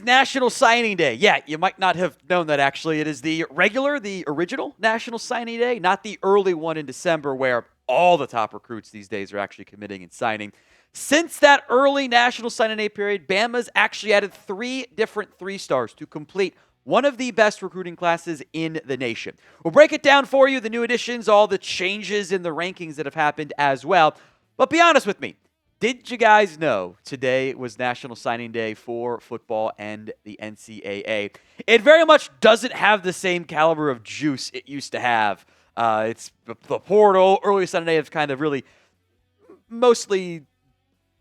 is National Signing Day. Yeah, you might not have known that actually. It is the original National Signing Day, not the early one in December where all the top recruits these days are actually committing and signing. Since that early National Signing Day period, Bama's actually added 3 different 3-stars to complete one of the best recruiting classes in the nation. We'll break it down for you, the new additions, all the changes in the rankings that have happened as well. But be honest with me. Did you guys know today was National Signing Day for football and the NCAA? It very much doesn't have the same caliber of juice it used to have. It's the portal, early signing day have kind of really mostly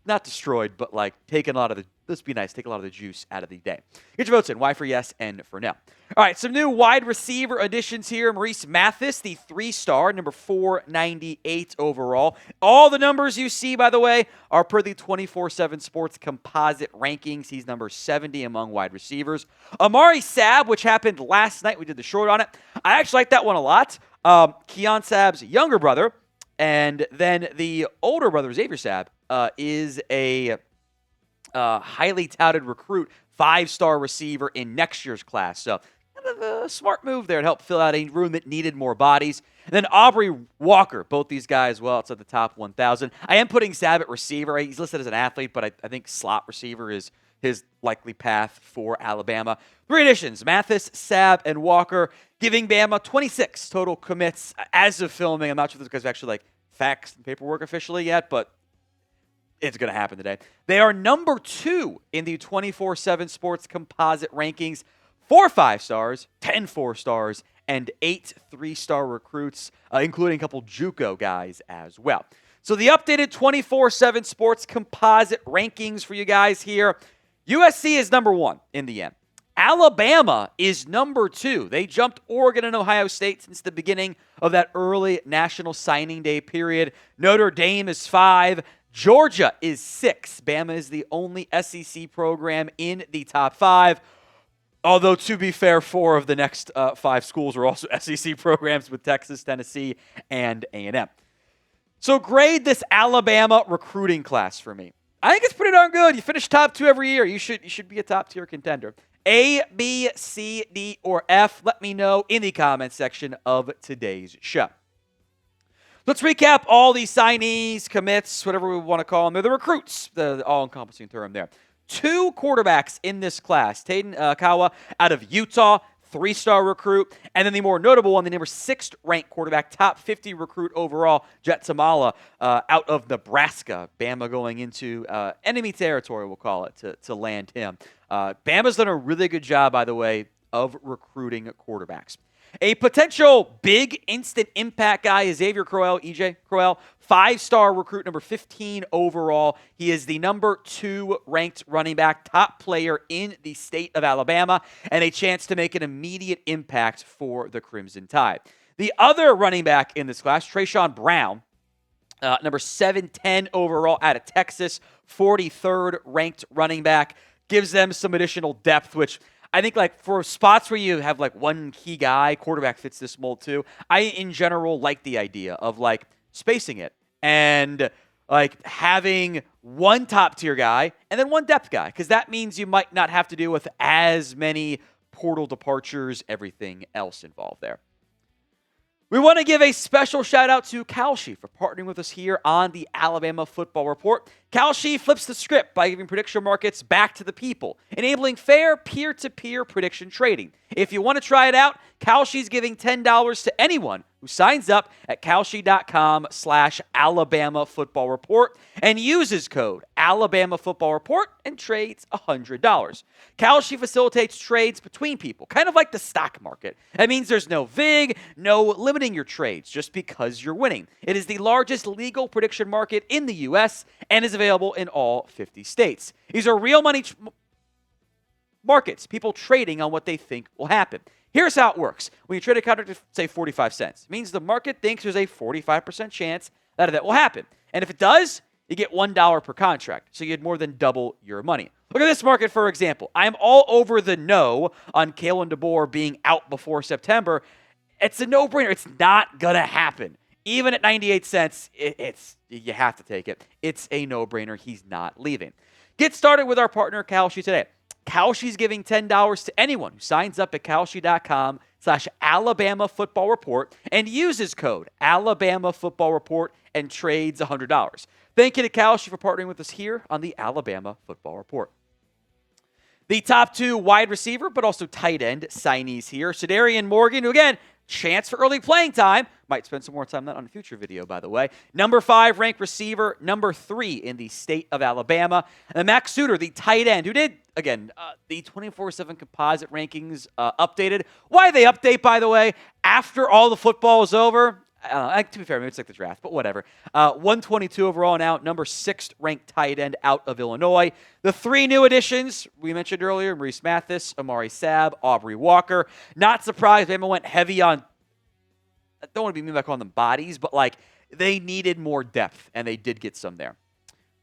not destroyed, but like taken a lot of the, let's be nice, take a lot of the juice out of the day. Get your votes in. Y for yes and for no. All right, some new wide receiver additions here. Maurice Mathis, the 3-star, number 498 overall. All the numbers you see, by the way, are per the 24/7 Sports composite rankings. He's number 70 among wide receivers. Amari Saab, which happened last night. We did the short on it. I actually like that one a lot. Keon Saab's younger brother, and then the older brother, Xavier Saab, is a highly touted recruit, 5-star receiver in next year's class. So kind of a smart move there to help fill out a room that needed more bodies. And then Aubrey Walker, both these guys, well, it's at the top 1,000. I am putting Saab at receiver. He's listed as an athlete, but I think slot receiver is his likely path for Alabama. 3 additions, Mathis, Saab, and Walker, giving Bama 26 total commits as of filming. I'm not sure if this guy's actually like faxed and paperwork officially yet, but it's going to happen today. They are number 2 in the 24/7 Sports composite rankings. 4 5-stars, 10 4-stars, and 8 3-star recruits, including a couple JUCO guys as well. So the updated 24/7 Sports composite rankings for you guys here. USC is number 1 in the end. Alabama is number 2. They jumped Oregon and Ohio State since the beginning of that early National Signing Day period. Notre Dame is 5. Georgia is 6. Bama is the only SEC program in the top 5. Although, to be fair, 4 of the next 5 schools are also SEC programs with Texas, Tennessee, and A&M. So grade this Alabama recruiting class for me. I think it's pretty darn good. You finish top 2 every year. You should be a top-tier contender. A, B, C, D, or F? Let me know in the comments section of today's show. Let's recap all these signees, commits, whatever we want to call them. They're the recruits, the all-encompassing term there. 2 quarterbacks in this class. Taden Kawa out of Utah, 3-star recruit. And then the more notable one, the number 6th ranked quarterback, top 50 recruit overall, Jett Thomalla out of Nebraska. Bama going into enemy territory, we'll call it, to land him. Bama's done a really good job, by the way, of recruiting quarterbacks. A potential big instant impact guy is Ezavier Crowell, EJ Crowell, 5-star recruit, number 15 overall. He is the number 2 ranked running back, top player in the state of Alabama, and a chance to make an immediate impact for the Crimson Tide. The other running back in this class, Trayshawn Brown, number 710 overall out of Texas, 43rd ranked running back, gives them some additional depth, which I think, like, for spots where you have, like, one key guy, quarterback fits this mold, too. I, in general, like the idea of, like, spacing it and, like, having one top-tier guy and then one depth guy, because that means you might not have to deal with as many portal departures, everything else involved there. We want to give a special shout-out to Kalshi for partnering with us here on the Alabama Football Report. Kalshi flips the script by giving prediction markets back to the people, enabling fair peer-to-peer prediction trading. If you want to try it out, Kalshi's giving $10 to anyone who signs up at kalshi.com/Alabama Football Report and uses code Alabama Football Report and trades $100. Kalshi facilitates trades between people, kind of like the stock market. That means there's no VIG, no limiting your trades just because you're winning. It is the largest legal prediction market in the U.S. and is available in all 50 states. These are real money markets, people trading on what they think will happen. Here's how it works. When you trade a contract at, say, 45 cents, it means the market thinks there's a 45% chance that will happen. And if it does, you get $1 per contract. So you get more than double your money. Look at this market, for example. I'm all over the no on Kalen DeDoer being out before September. It's a no-brainer. It's not going to happen. Even at 98 cents, you have to take it. It's a no-brainer. He's not leaving. Get started with our partner, Kalshi, today. Kalshi's giving $10 to anyone who signs up at Kalshi.com/Alabama Football Report and uses code Alabama Football Report and trades $100. Thank you to Kalshi for partnering with us here on the Alabama Football Report. The top two wide receiver, but also tight end signees here. Cederian Morgan, who again, chance for early playing time. Might spend some more time on that on a future video, by the way. Number 5 ranked receiver, number 3 in the state of Alabama. And then Mack Sutter, the tight end, who did, again, the 24/7 composite rankings updated. Why they update, by the way, after all the football is over? To be fair, maybe it's like the draft, but whatever. 122 overall now, number 6 ranked tight end out of Illinois. The 3 new additions we mentioned earlier, Maurice Mathis, Amari Saab, Aubrey Walker. Not surprised, Bama went heavy on, I don't want to be mean by calling them bodies, but like they needed more depth, and they did get some there.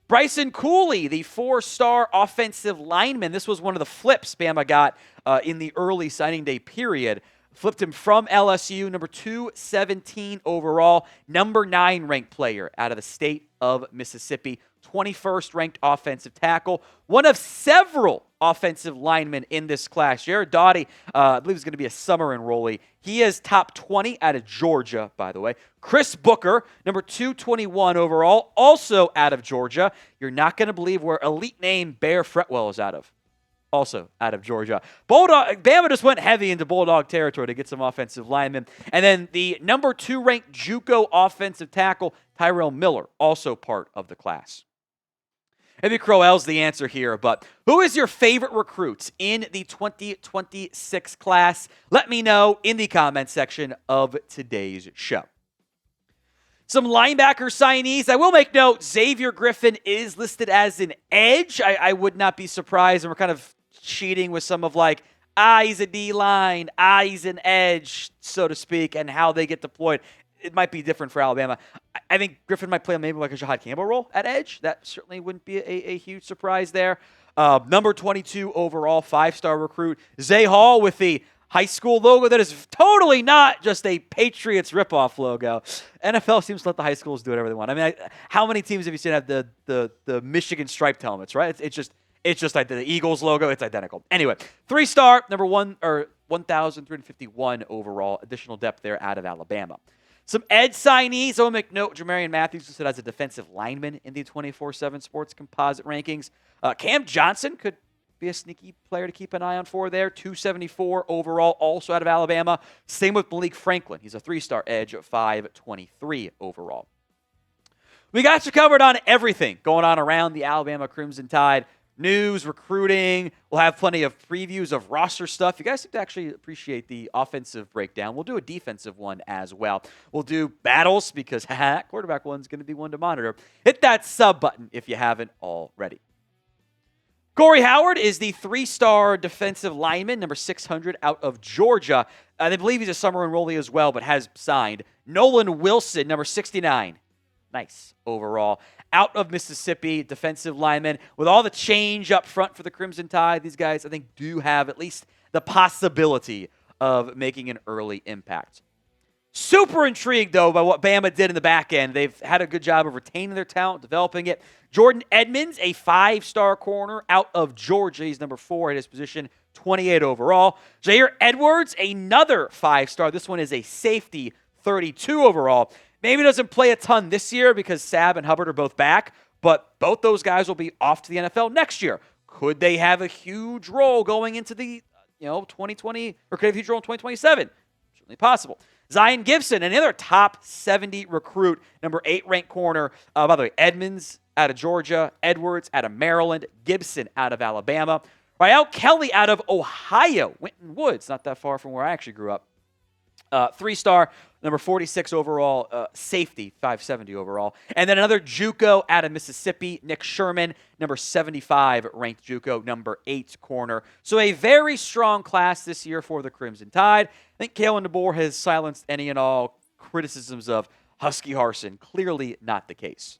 Bryson Cooley, the 4-star offensive lineman. This was one of the flips Bama got in the early signing day period. Flipped him from LSU, number 217 overall, number 9 ranked player out of the state of Mississippi, 21st ranked offensive tackle, one of several offensive linemen in this class. Jared Doughty, I believe, is going to be a summer enrollee. He is top 20 out of Georgia, by the way. Chris Booker, number 221 overall, also out of Georgia. You're not going to believe where elite name Bear Fretwell is out of. Also out of Georgia. Bama just went heavy into Bulldog territory to get some offensive linemen. And then the number 2 ranked JUCO offensive tackle, Tyrell Miller, also part of the class. Maybe Crowell's the answer here, but who is your favorite recruits in the 2026 class? Let me know in the comment section of today's show. Some linebacker signees. I will make note, Xavier Griffin is listed as an edge. I would not be surprised, and we're kind of cheating with some of like, he's a D-line, he's an edge, so to speak, and how they get deployed. It might be different for Alabama. I think Griffin might play maybe like a Jahad Campbell role at edge. That certainly wouldn't be a huge surprise there. Number 22 overall, 5-star recruit, Zay Hall with the high school logo that is totally not just a Patriots ripoff logo. NFL seems to let the high schools do whatever they want. I mean, how many teams have you seen have the Michigan striped helmets, right? It's just like the Eagles logo. It's identical. Anyway, 3-star, number 1,351 overall. Additional depth there out of Alabama. Some edge signees. I'll make note, Jamarion Matthews listed as a defensive lineman in the 24/7 Sports Composite rankings. Cam Johnson could be a sneaky player to keep an eye on for there. 274 overall, also out of Alabama. Same with Malik Franklin. He's a 3-star edge at 523 overall. We got you covered on everything going on around the Alabama Crimson Tide. News, recruiting. We'll have plenty of previews of roster stuff. You guys seem to actually appreciate the offensive breakdown. We'll do a defensive one as well. We'll do battles because quarterback one's going to be one to monitor. Hit that sub button if you haven't already. Corey Howard is the 3-star defensive lineman, number 600 out of Georgia. They believe he's a summer enrollee as well, but has signed. Nolan Wilson, number 69. Nice overall. Out of Mississippi, defensive lineman. With all the change up front for the Crimson Tide, these guys, I think, do have at least the possibility of making an early impact. Super intrigued, though, by what Bama did in the back end. They've had a good job of retaining their talent, developing it. Jorden Edmonds, a 5-star corner out of Georgia. He's number 4 at his position, 28 overall. Jireh Edwards, another 5-star. This one is a safety, 32 overall. Maybe doesn't play a ton this year because Saab and Hubbard are both back, but both those guys will be off to the NFL next year. Could they have a huge role going into the 2020, or could they have a huge role in 2027? Certainly possible. Zyan Gibson, another top 70 recruit, number 8 ranked corner. By the way, Edmonds out of Georgia, Edwards out of Maryland, Gibson out of Alabama. Rael Kelly out of Ohio, Winton Woods, not that far from where I actually grew up. 3-star, number 46 overall, safety, 570 overall. And then another JUCO out of Mississippi, Nick Sherman, number 75 ranked JUCO, number 8 corner. So a very strong class this year for the Crimson Tide. I think Kalen DeDoer has silenced any and all criticisms of Husky Harsin. Clearly not the case.